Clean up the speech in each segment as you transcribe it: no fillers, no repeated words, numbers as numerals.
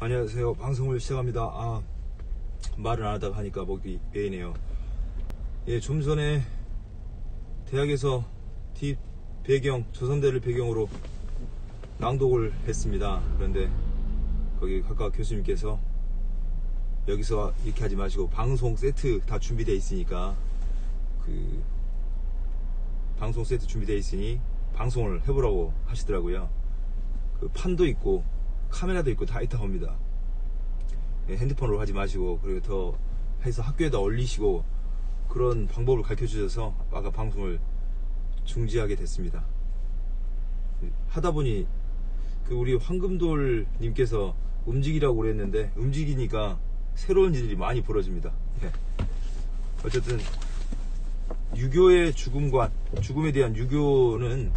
안녕하세요. 방송을 시작합니다. 말을 안 하다 하니까 목이 메이네요. 예, 좀 전에 대학에서 뒷 배경, 조선대를 배경으로 낭독을 했습니다. 그런데 거기 각각 교수님께서 여기서 이렇게 하지 마시고 방송 세트 다 준비되어 있으니까 방송 세트 준비되어 있으니 방송을 해보라고 하시더라고요. 판도 있고 카메라도 있고 다 있다고 합니다. 핸드폰으로 하지 마시고, 그리고 더 해서 학교에다 올리시고, 그런 방법을 가르쳐 주셔서 아까 방송을 중지하게 됐습니다. 하다 보니 우리 황금돌 님께서 움직이라고 그랬는데 움직이니까 새로운 일들이 많이 벌어집니다. 어쨌든 유교의 죽음에 대한 유교는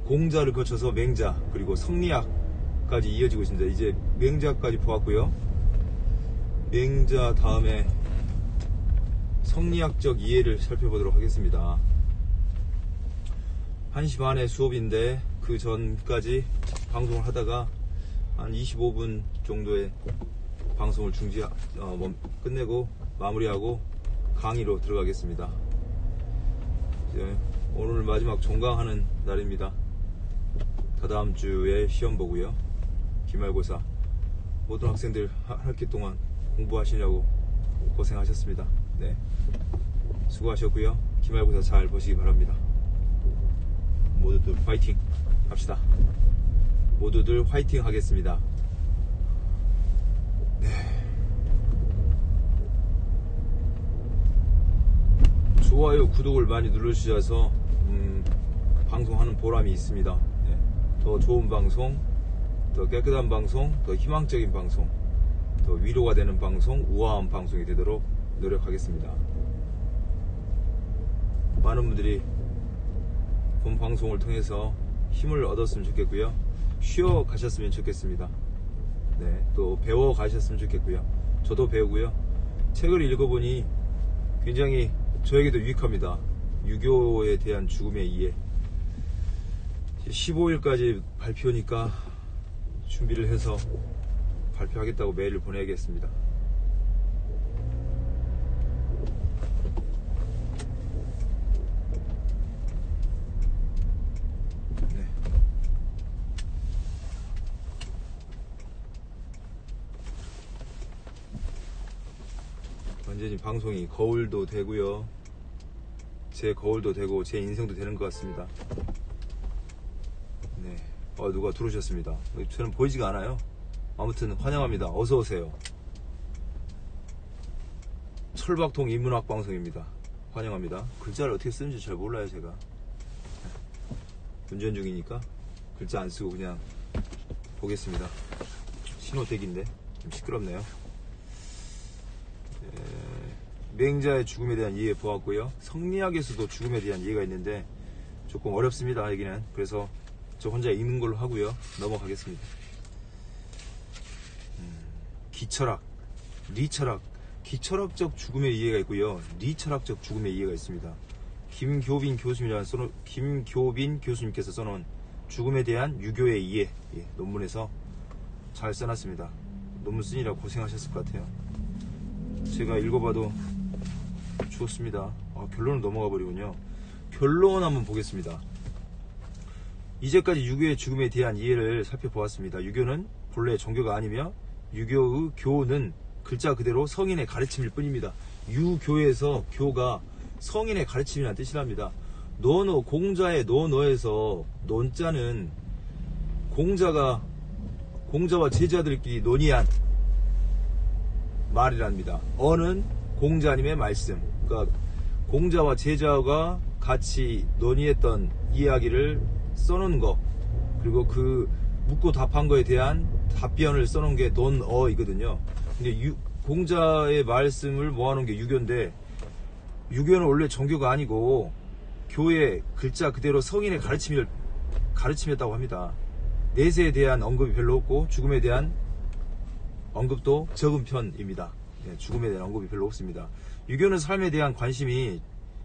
공자를 거쳐서 맹자, 그리고 성리학까지 이어지고 있습니다. 이제 맹자까지 보았고요. 맹자 다음에 성리학적 이해를 살펴보도록 하겠습니다. 1시 반에 수업인데 그 전까지 방송을 하다가 한 25분 정도의 방송을 끝내고 마무리하고 강의로 들어가겠습니다. 이제 오늘 마지막 종강하는 날입니다. 다다음 주에 시험 보고요. 기말고사. 모든 학생들 한 학기 동안 공부하시려고 고생하셨습니다. 네, 수고하셨고요. 기말고사 잘 보시기 바랍니다. 모두들 화이팅 합시다. 모두들 화이팅 하겠습니다. 네. 좋아요, 구독을 많이 눌러주셔서 방송하는 보람이 있습니다. 네. 더 좋은 방송, 더 깨끗한 방송, 더 희망적인 방송, 더 위로가 되는 방송, 우아한 방송이 되도록 노력하겠습니다. 많은 분들이 본 방송을 통해서 힘을 얻었으면 좋겠고요. 쉬어 가셨으면 좋겠습니다. 네, 또 배워 가셨으면 좋겠고요. 저도 배우고요. 책을 읽어보니 굉장히 저에게도 유익합니다. 유교에 대한 죽음의 이해. 15일까지 발표니까 준비를 해서 발표하겠다고 메일을 보내야겠습니다. 네. 완전히 방송이 거울도 되고요. 제 거울도 되고 제 인생도 되는 것 같습니다. 네. 누가 들어오셨습니다. 저는 보이지가 않아요. 아무튼 환영합니다. 어서오세요. 철박통 인문학 방송입니다. 환영합니다. 글자를 어떻게 쓰는지 잘 몰라요, 제가. 운전 중이니까 글자 안 쓰고 그냥 보겠습니다. 신호대기인데 좀 시끄럽네요. 맹자의 죽음에 대한 이해 보았고요. 성리학에서도 죽음에 대한 이해가 있는데 조금 어렵습니다, 여기는. 그래서 저 혼자 읽는 걸로 하고요. 넘어가겠습니다. 기철학, 리철학, 기철학적 죽음의 이해가 있고요. 리철학적 죽음의 이해가 있습니다. 김교빈 교수님께서 써놓은 죽음에 대한 유교의 이해, 논문에서 잘 써놨습니다. 논문 쓰느라 고생하셨을 것 같아요. 제가 읽어봐도 좋습니다. 결론을 넘어가 버리군요. 결론 한번 보겠습니다. 이제까지 유교의 죽음에 대한 이해를 살펴보았습니다. 유교는 본래 종교가 아니며 유교의 교는 글자 그대로 성인의 가르침일 뿐입니다. 유교에서 교가 성인의 가르침이라는 뜻이랍니다. 공자의 노에서 논자는 공자와 제자들끼리 논의한 말이랍니다. 어는 공자님의 말씀, 그러니까 공자와 제자가 같이 논의했던 이야기를 써놓은 거, 그리고 그 묻고 답한 거에 대한 답변을 써놓은 게 논어이거든요. 근데 공자의 말씀을 모아놓은 게 유교인데, 유교는 원래 종교가 아니고 교의 글자 그대로 성인의 가르침이었다고 합니다. 내세에 대한 언급이 별로 없고 죽음에 대한 언급도 적은 편입니다. 죽음에 대한 언급이 별로 없습니다. 유교는 삶에 대한 관심이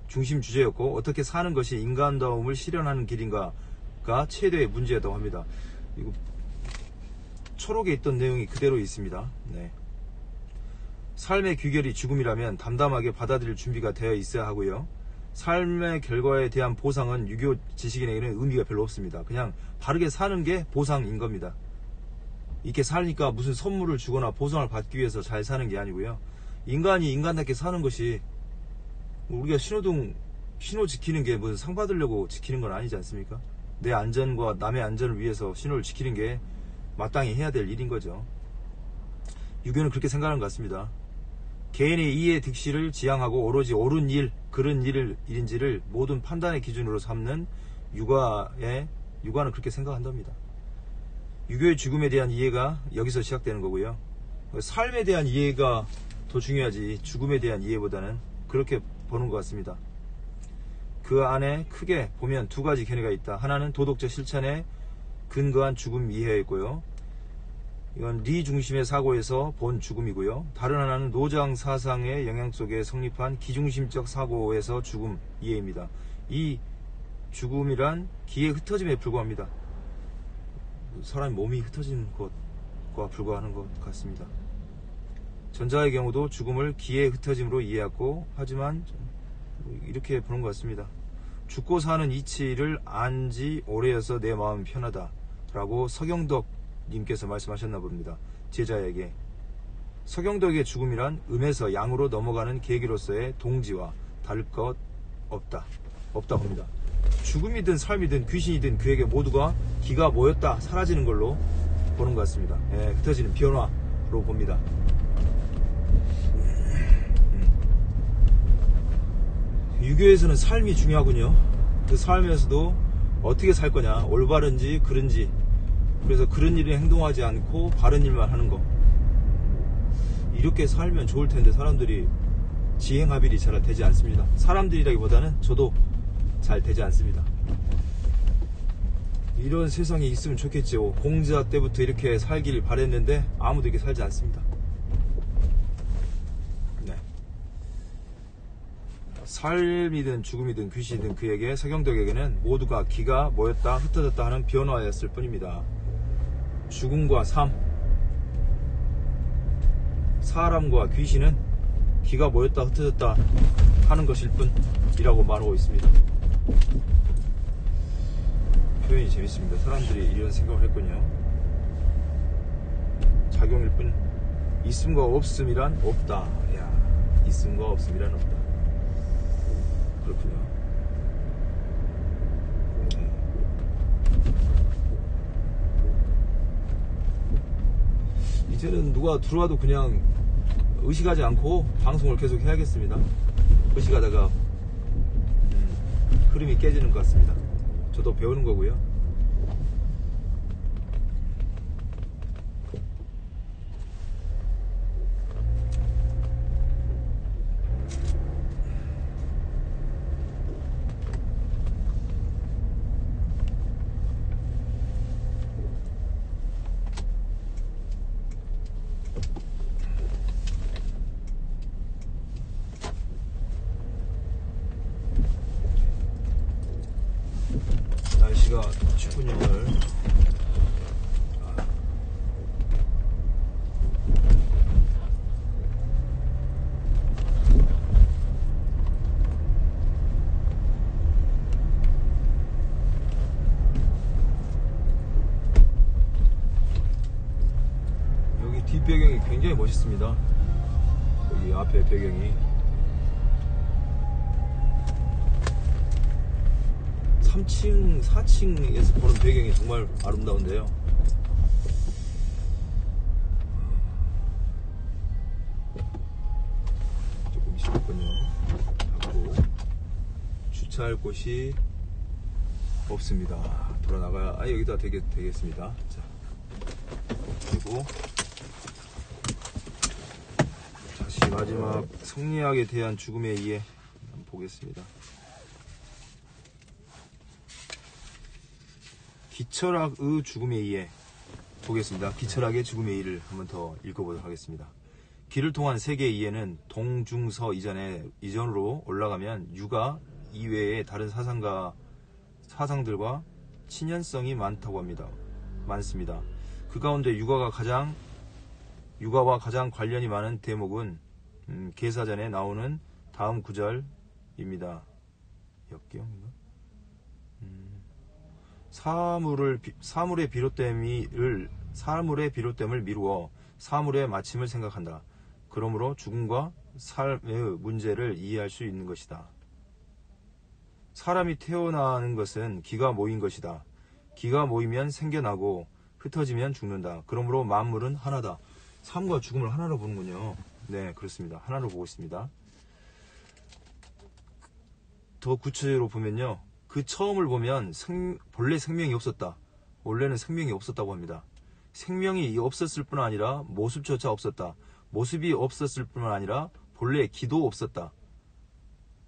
중심 주제였고 어떻게 사는 것이 인간다움을 실현하는 길인가가 최대의 문제였다고 합니다. 이거 초록에 있던 내용이 그대로 있습니다. 네. 삶의 귀결이 죽음이라면 담담하게 받아들일 준비가 되어 있어야 하고요. 삶의 결과에 대한 보상은 유교 지식인에게는 의미가 별로 없습니다. 그냥 바르게 사는 게 보상인 겁니다. 이렇게 살니까 무슨 선물을 주거나 보상을 받기 위해서 잘 사는 게 아니고요. 인간이 인간답게 사는 것이 우리가 신호 지키는 게 무슨 상 받으려고 지키는 건 아니지 않습니까? 내 안전과 남의 안전을 위해서 신호를 지키는 게 마땅히 해야 될 일인 거죠. 유교는 그렇게 생각하는 것 같습니다. 개인의 이해 득실을 지향하고 오로지 옳은 일, 그른 일인지를 모든 판단의 기준으로 삼는 유가는 그렇게 생각한답니다. 유교의 죽음에 대한 이해가 여기서 시작되는 거고요. 삶에 대한 이해가 더 중요하지 죽음에 대한 이해보다는 그렇게 보는 것 같습니다. 그 안에 크게 보면 두 가지 견해가 있다. 하나는 도덕적 실천에 근거한 죽음 이해였고요. 이건 리 중심의 사고에서 본 죽음이고요. 다른 하나는 노장 사상의 영향 속에 성립한 기중심적 사고에서 죽음 이해입니다. 이 죽음이란 기의 흩어짐에 불과합니다. 사람의 몸이 흩어진 것과 불과하는 것 같습니다. 전자의 경우도 죽음을 기의 흩어짐으로 이해하고 하지만 이렇게 보는 것 같습니다. 죽고 사는 이치를 안지 오래여서 내 마음 편하다 라고 서경덕 님께서 말씀하셨나 봅니다. 제자에게. 서경덕의 죽음이란 음에서 양으로 넘어가는 계기로서의 동지와 다를 것 없다 봅니다. 죽음이든 삶이든 귀신이든 그에게 모두가 기가 모였다 사라지는 걸로 보는 것 같습니다. 예, 흩어지는 변화로 봅니다. 유교에서는 삶이 중요하군요. 그 삶에서도 어떻게 살 거냐, 올바른지 그른지, 그래서 그런 일에 행동하지 않고 바른 일만 하는 거, 이렇게 살면 좋을 텐데 사람들이 지행합일이 잘 되지 않습니다. 사람들이라기보다는 저도 잘 되지 않습니다. 이런 세상이 있으면 좋겠죠. 공자 때부터 이렇게 살기를 바랬는데 아무도 이렇게 살지 않습니다. 네. 삶이든 죽음이든 귀신이든 그에게, 서경덕에게는 모두가 기가 모였다 흩어졌다 하는 변화였을 뿐입니다. 죽음과 삶, 사람과 귀신은 기가 모였다 흩어졌다 하는 것일 뿐이라고 말하고 있습니다. 표현이 재밌습니다. 사람들이 이런 생각을 했군요. 작용일 뿐. 있음과 없음이란 없다. 야, 있음과 없음이란 없다. 그렇군요. 이제는 누가 들어와도 그냥 의식하지 않고 방송을 계속 해야겠습니다. 의식하다가 흐름이 깨지는 것 같습니다. 저도 배우는 거고요. 날씨가 춥군요. 오늘 여기 뒷배경이 굉장히 멋있습니다. 여기 앞에 배경이 3층, 4층에서 보는 배경이 정말 아름다운데요. 조금 있었군요. 하고 주차할 곳이 없습니다. 돌아 나가야 여기다 되겠습니다. 자, 그리고 다시 마지막 성리학에 대한 죽음에 의해 한번 보겠습니다. 기철학의 죽음에 의해 보겠습니다. 기철학의 죽음의 이해를 한번 더 읽어보도록 하겠습니다. 기를 통한 세계의 이해는 동중서 이전으로 올라가면 유가 이외의 다른 사상들과 친연성이 많습니다. 그 가운데 육아와 가장 관련이 많은 대목은 계사전에 나오는 다음 구절입니다. 역경인가? 사물의 비롯됨을 미루어 사물의 마침을 생각한다. 그러므로 죽음과 삶의 문제를 이해할 수 있는 것이다. 사람이 태어나는 것은 기가 모인 것이다. 기가 모이면 생겨나고 흩어지면 죽는다. 그러므로 만물은 하나다. 삶과 죽음을 하나로 보는군요. 네, 그렇습니다. 하나로 보고 있습니다. 더 구체적으로 보면요. 그 처음을 보면 본래 생명이 없었다. 원래는 생명이 없었다고 합니다. 생명이 없었을 뿐 아니라 모습조차 없었다. 모습이 없었을 뿐만 아니라 본래 기도 없었다.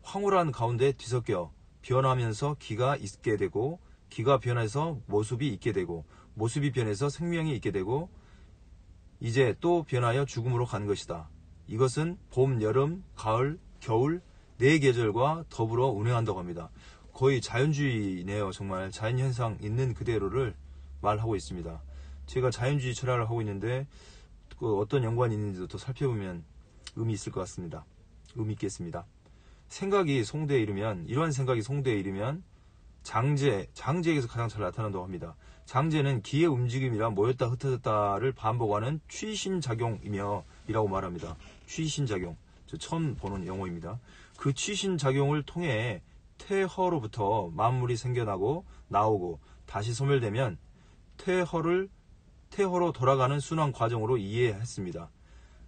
황홀한 가운데 뒤섞여 변하면서 기가 있게 되고, 기가 변해서 모습이 있게 되고, 모습이 변해서 생명이 있게 되고, 이제 또 변하여 죽음으로 간 것이다. 이것은 봄, 여름, 가을, 겨울 네 계절과 더불어 운행한다고 합니다. 거의 자연주의네요. 정말 자연현상 있는 그대로를 말하고 있습니다. 제가 자연주의 철학을 하고 있는데 어떤 연관이 있는지도 더 살펴보면 의미 있을 것 같습니다. 의미 있겠습니다. 이러한 생각이 송대에 이르면 장제에게서 가장 잘 나타난다고 합니다. 장제는 기의 움직임이라 모였다 흩어졌다를 반복하는 취신작용이며 이라고 말합니다. 취신작용. 저 처음 보는 용어입니다. 그 취신작용을 통해 태허로부터 만물이 생겨나고 나오고 다시 소멸되면 태허로 돌아가는 순환 과정으로 이해했습니다.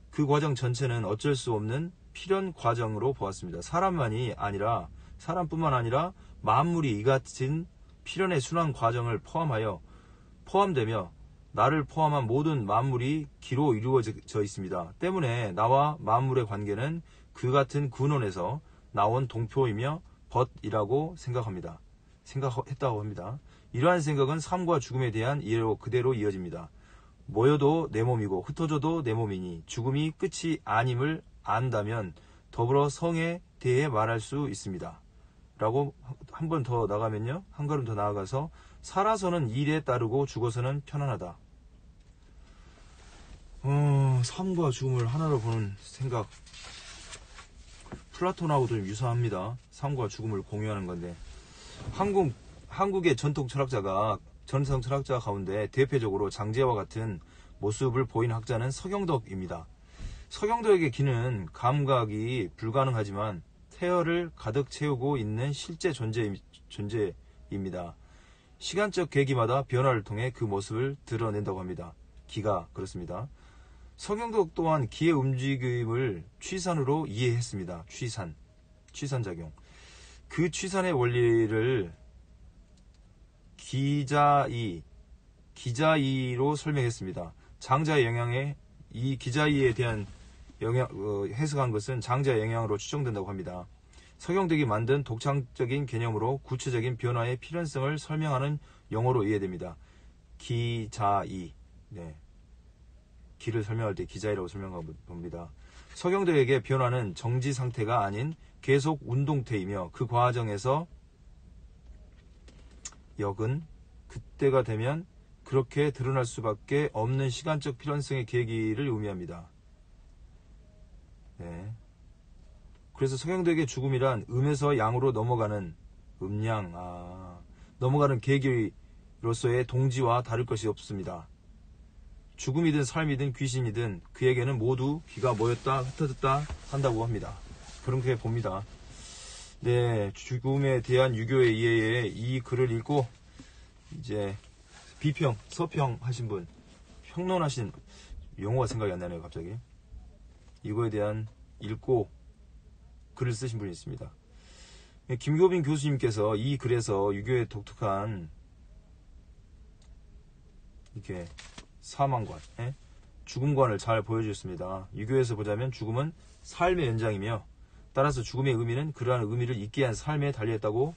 그 과정 전체는 어쩔 수 없는 필연 과정으로 보았습니다. 사람뿐만 아니라 만물이 이 같은 필연의 순환 과정을 포함되며 나를 포함한 모든 만물이 기로 이루어져 있습니다. 때문에 나와 만물의 관계는 그 같은 근원에서 나온 동표이며 벗이라고 생각했다고 합니다. 이러한 생각은 삶과 죽음에 대한 이해로 그대로 이어집니다. 모여도 내 몸이고 흩어져도 내 몸이니 죽음이 끝이 아님을 안다면 더불어 성에 대해 말할 수 있습니다. 라고 한 번 더 나가면요. 한 걸음 더 나아가서 살아서는 일에 따르고 죽어서는 편안하다. 삶과 죽음을 하나로 보는 생각. 플라톤하고도 좀 유사합니다. 삶과 죽음을 공유하는 건데 한국의 전통 철학자 가운데 대표적으로 장제와 같은 모습을 보인 학자는 서경덕입니다. 서경덕의 기는 감각이 불가능하지만 태어를 가득 채우고 있는 실제 존재입니다. 시간적 계기마다 변화를 통해 그 모습을 드러낸다고 합니다. 기가 그렇습니다. 서경덕 또한 기의 움직임을 취산으로 이해했습니다. 취산작용. 그 취산의 원리를 기자이로 설명했습니다. 장자의 영향에 이 기자이에 대한 해석한 것은 장자의 영향으로 추정된다고 합니다. 서경덕이 만든 독창적인 개념으로 구체적인 변화의 필연성을 설명하는 용어로 이해됩니다. 기자이. 네. 기를 설명할 때 기자이라고 설명하고 봅니다. 서경덕에게 변화는 정지 상태가 아닌 계속 운동태이며 그 과정에서 역은 그때가 되면 그렇게 드러날 수밖에 없는 시간적 필연성의 계기를 의미합니다. 네. 그래서 서경덕의 죽음이란 음에서 양으로 넘어가는 넘어가는 계기로서의 동지와 다를 것이 없습니다. 죽음이든 삶이든 귀신이든 그에게는 모두 기가 모였다 흩어졌다 한다고 합니다. 그렇게 봅니다. 네, 죽음에 대한 유교의 이해에 이 글을 읽고 이제 서평 하신 분, 평론하신 용어가 생각이 안 나네요, 갑자기. 이거에 대한 읽고 글을 쓰신 분이 있습니다. 김교빈 교수님께서 이 글에서 유교의 독특한 이렇게 사망관, 죽음관을 잘 보여주셨습니다. 유교에서 보자면 죽음은 삶의 연장이며 따라서 죽음의 의미는 그러한 의미를 있게 한 삶에 달려있다고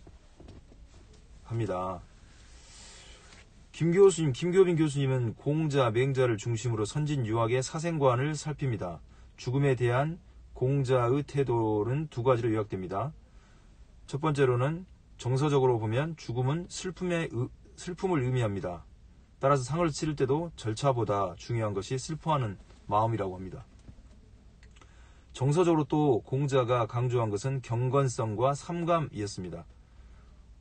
합니다. 김교빈 교수님은 공자, 맹자를 중심으로 선진 유학의 사생관을 살핍니다. 죽음에 대한 공자의 태도는 두 가지로 요약됩니다. 첫 번째로는 정서적으로 보면 죽음은 슬픔을 의미합니다. 따라서 상을 치를 때도 절차보다 중요한 것이 슬퍼하는 마음이라고 합니다. 정서적으로 또 공자가 강조한 것은 경건성과 삼감이었습니다.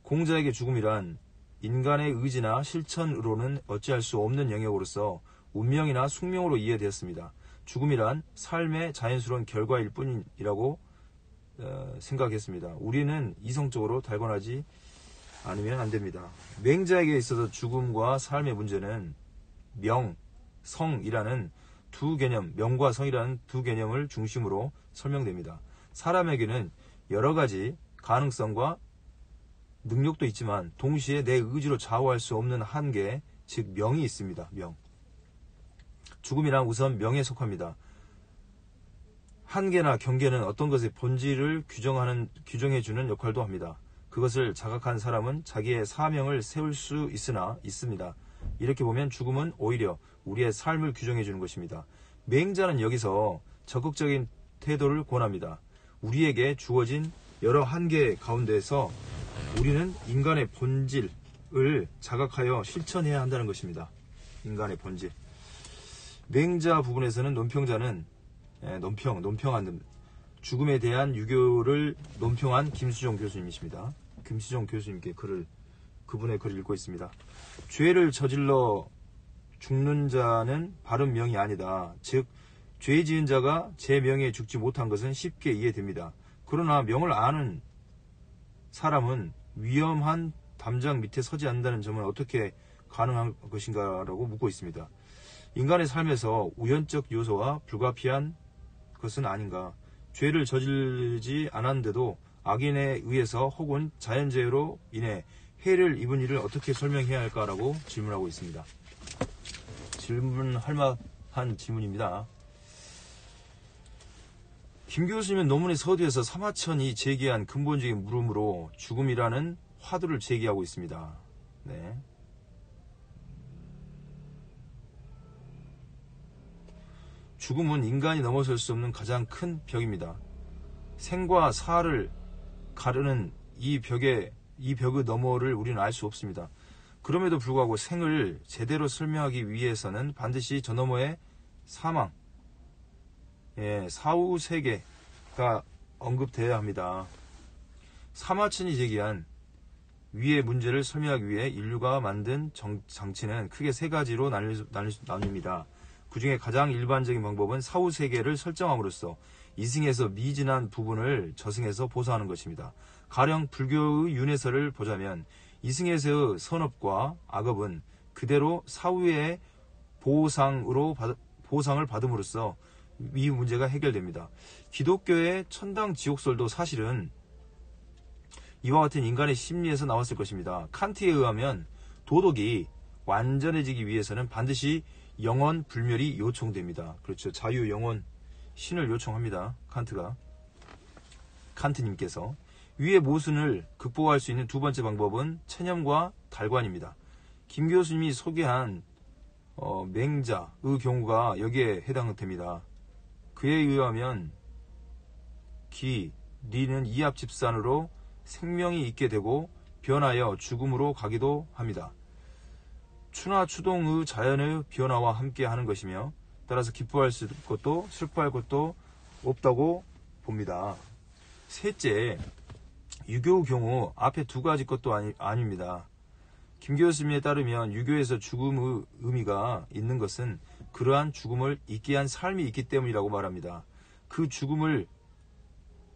공자에게 죽음이란 인간의 의지나 실천으로는 어찌할 수 없는 영역으로서 운명이나 숙명으로 이해되었습니다. 죽음이란 삶의 자연스러운 결과일 뿐이라고 생각했습니다. 우리는 이성적으로 달관하지 않으면 안 됩니다. 맹자에게 있어서 죽음과 삶의 문제는 명, 성이라는 두 개념, 명과 성이라는 두 개념을 중심으로 설명됩니다. 사람에게는 여러 가지 가능성과 능력도 있지만 동시에 내 의지로 좌우할 수 없는 한계, 즉 명이 있습니다. 명. 죽음이란 우선 명에 속합니다. 한계나 경계는 어떤 것의 본질을 규정해주는 역할도 합니다. 그것을 자각한 사람은 자기의 사명을 세울 수 있습니다. 이렇게 보면 죽음은 오히려 우리의 삶을 규정해주는 것입니다. 맹자는 여기서 적극적인 태도를 권합니다. 우리에게 주어진 여러 한계 가운데서 우리는 인간의 본질을 자각하여 실천해야 한다는 것입니다. 인간의 본질. 맹자 부분에서는 논평자는 논평한 죽음에 대한 유교를 논평한 김수종 교수님이십니다. 김수종 교수님께 그분의 글을 읽고 있습니다. 죄를 저질러 죽는 자는 바른 명이 아니다. 즉 죄 지은 자가 제 명에 죽지 못한 것은 쉽게 이해됩니다. 그러나 명을 아는 사람은 위험한 담장 밑에 서지 않는다는 점은 어떻게 가능한 것인가 라고 묻고 있습니다. 인간의 삶에서 우연적 요소와 불가피한 것은 아닌가. 죄를 저지르지 않았는데도 악인에 의해서 혹은 자연재해로 인해 해를 입은 일을 어떻게 설명해야 할까라고 질문하고 있습니다. 질문할 만한 질문입니다. 김 교수님은 논문의 서두에서 사마천이 제기한 근본적인 물음으로 죽음이라는 화두를 제기하고 있습니다. 네. 죽음은 인간이 넘어설 수 없는 가장 큰 벽입니다. 생과 사를 가르는 이 벽의 너머를 우리는 알 수 없습니다. 그럼에도 불구하고 생을 제대로 설명하기 위해서는 반드시 저 너머의 사망, 사후 세계가 언급되어야 합니다. 사마천이 제기한 위의 문제를 설명하기 위해 인류가 만든 장치는 크게 세 가지로 나뉩니다. 그 중에 가장 일반적인 방법은 사후 세계를 설정함으로써 이승에서 미진한 부분을 저승에서 보상하는 것입니다. 가령 불교의 윤회설을 보자면 이승에서의 선업과 악업은 그대로 사후의 보상을 받음으로써 이 문제가 해결됩니다. 기독교의 천당 지옥설도 사실은 이와 같은 인간의 심리에서 나왔을 것입니다. 칸트에 의하면 도덕이 완전해지기 위해서는 반드시 영원 불멸이 요청됩니다. 그렇죠. 자유, 영원, 신을 요청합니다. 칸트님께서. 위의 모순을 극복할 수 있는 두 번째 방법은 체념과 달관입니다. 김 교수님이 소개한 맹자의 경우가 여기에 해당됩니다. 그에 의하면 리는 이합집산으로 생명이 있게 되고 변하여 죽음으로 가기도 합니다. 추나 추동의 자연의 변화와 함께 하는 것이며 따라서 기뻐할 것도 슬퍼할 것도 없다고 봅니다. 셋째, 유교의 경우 앞에 두 가지 것도 아닙니다. 김 교수님에 따르면 유교에서 죽음의 의미가 있는 것은 그러한 죽음을 잊게 한 삶이 있기 때문이라고 말합니다. 그 죽음을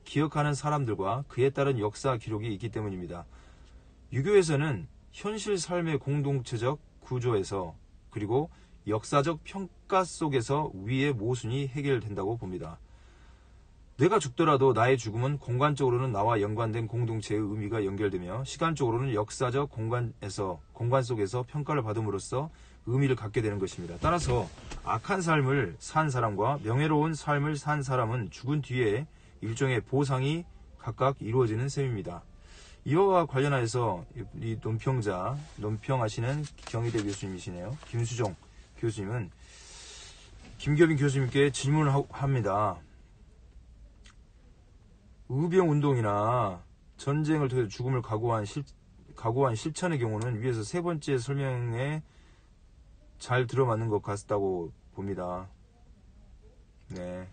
기억하는 사람들과 그에 따른 역사 기록이 있기 때문입니다. 유교에서는 현실 삶의 공동체적 구조에서 그리고 역사적 평가 속에서 위의 모순이 해결된다고 봅니다. 내가 죽더라도 나의 죽음은 공간적으로는 나와 연관된 공동체의 의미가 연결되며 시간적으로는 역사적 공간 속에서 평가를 받음으로써 의미를 갖게 되는 것입니다. 따라서 악한 삶을 산 사람과 명예로운 삶을 산 사람은 죽은 뒤에 일종의 보상이 각각 이루어지는 셈입니다. 이와 관련하여서 이 논평하시는 경희대 교수님이시네요. 김수종 교수님은 김교빈 교수님께 질문을 합니다. 의병운동이나 전쟁을 통해 죽음을 각오한 실천의 경우는 위에서 세 번째 설명에 잘 들어맞는 것 같다고 봅니다. 네.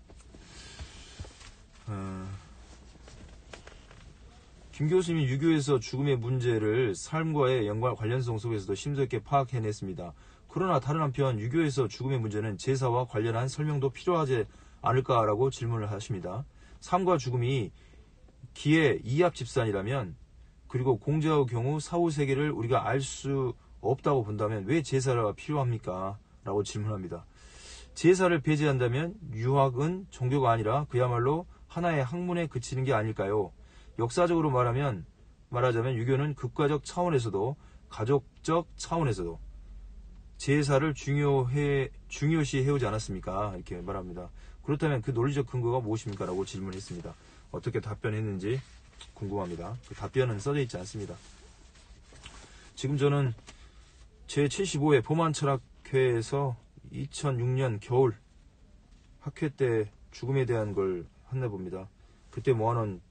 김 교수님이 유교에서 죽음의 문제를 삶과의 연관 관련성 속에서도 심도 있게 파악해냈습니다. 그러나 다른 한편 유교에서 죽음의 문제는 제사와 관련한 설명도 필요하지 않을까라고 질문을 하십니다. 삶과 죽음이 기의 이합집산이라면, 그리고 공자의 경우 사후세계를 우리가 알 수 없다고 본다면 왜 제사가 필요합니까? 라고 질문합니다. 제사를 배제한다면 유학은 종교가 아니라 그야말로 하나의 학문에 그치는 게 아닐까요? 역사적으로 말하자면 유교는 국가적 차원에서도 가족적 차원에서도 제사를 중요시 해오지 않았습니까? 이렇게 말합니다. 그렇다면 그 논리적 근거가 무엇입니까? 라고 질문했습니다. 어떻게 답변했는지 궁금합니다. 그 답변은 써져 있지 않습니다. 지금 저는 제75회 보만철학회에서 2006년 겨울 학회 때 죽음에 대한 걸 한내봅니다. 그때 모아놓은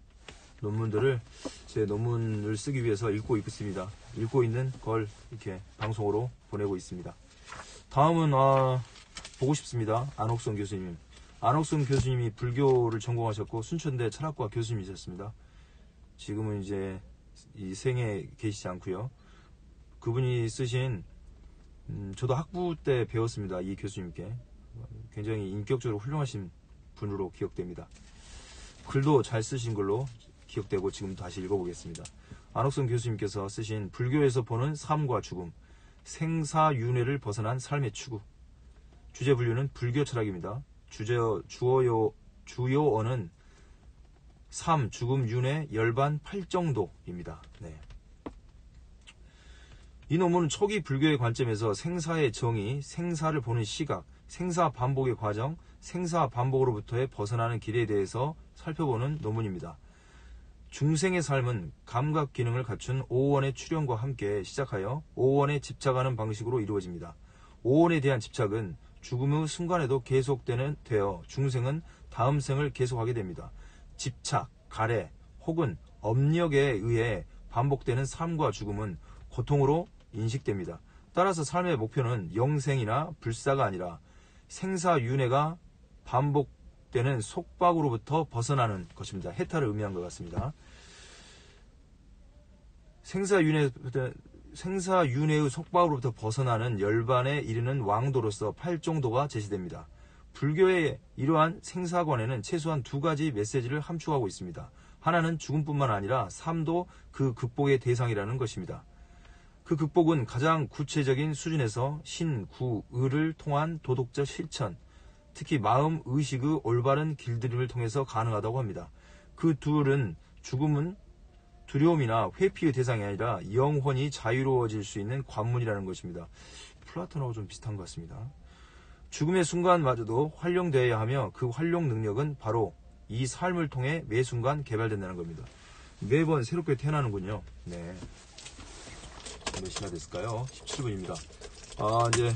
논문들을 제 논문을 쓰기 위해서 읽고 있습니다. 읽고 있는 걸 이렇게 방송으로 보내고 있습니다. 다음은 보고 싶습니다. 안옥성 교수님. 안옥성 교수님이 불교를 전공하셨고 순천대 철학과 교수님이셨습니다. 지금은 이제 이 생에 계시지 않고요. 그분이 쓰신 저도 학부 때 배웠습니다. 이 교수님께. 굉장히 인격적으로 훌륭하신 분으로 기억됩니다. 글도 잘 쓰신 걸로 기억되고 지금 다시 읽어보겠습니다. 안옥성 교수님께서 쓰신 불교에서 보는 삶과 죽음, 생사윤회를 벗어난 삶의 추구. 주제 분류는 불교 철학입니다. 주요어는 삶, 죽음, 윤회, 열반, 팔정도입니다. 네. 이 논문은 초기 불교의 관점에서 생사의 정의, 생사를 보는 시각, 생사 반복의 과정, 생사 반복으로부터의 벗어나는 길에 대해서 살펴보는 논문입니다. 중생의 삶은 감각 기능을 갖춘 오원의 출현과 함께 시작하여 오원에 집착하는 방식으로 이루어집니다. 오원에 대한 집착은 죽음의 순간에도 계속되어 중생은 다음 생을 계속하게 됩니다. 집착, 가래 혹은 업력에 의해 반복되는 삶과 죽음은 고통으로 인식됩니다. 따라서 삶의 목표는 영생이나 불사가 아니라 생사윤회가 반복되는 속박으로부터 벗어나는 것입니다. 해탈을 의미한 것 같습니다. 생사윤회의 속박으로부터 벗어나는 열반에 이르는 왕도로서 팔정도가 제시됩니다. 불교의 이러한 생사관에는 최소한 두 가지 메시지를 함축하고 있습니다. 하나는 죽음뿐만 아니라 삶도 그 극복의 대상이라는 것입니다. 그 극복은 가장 구체적인 수준에서 신, 구, 의를 통한 도덕적 실천, 특히 마음, 의식의 올바른 길들임을 통해서 가능하다고 합니다. 그 둘은 죽음은 두려움이나 회피의 대상이 아니라 영혼이 자유로워질 수 있는 관문이라는 것입니다. 플라톤하고 좀 비슷한 것 같습니다. 죽음의 순간마저도 활용되어야 하며 그 활용 능력은 바로 이 삶을 통해 매 순간 개발된다는 겁니다. 매번 새롭게 태어나는군요. 네. 몇 시나 됐을까요? 17분입니다. 이제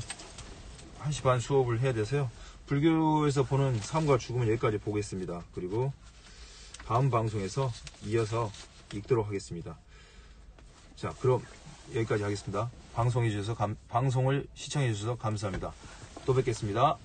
1시 반 수업을 해야 돼서요. 불교에서 보는 삶과 죽음은 여기까지 보겠습니다. 그리고 다음 방송에서 이어서 읽도록 하겠습니다. 자, 그럼 여기까지 하겠습니다. 방송을 시청해 주셔서 감사합니다. 또 뵙겠습니다.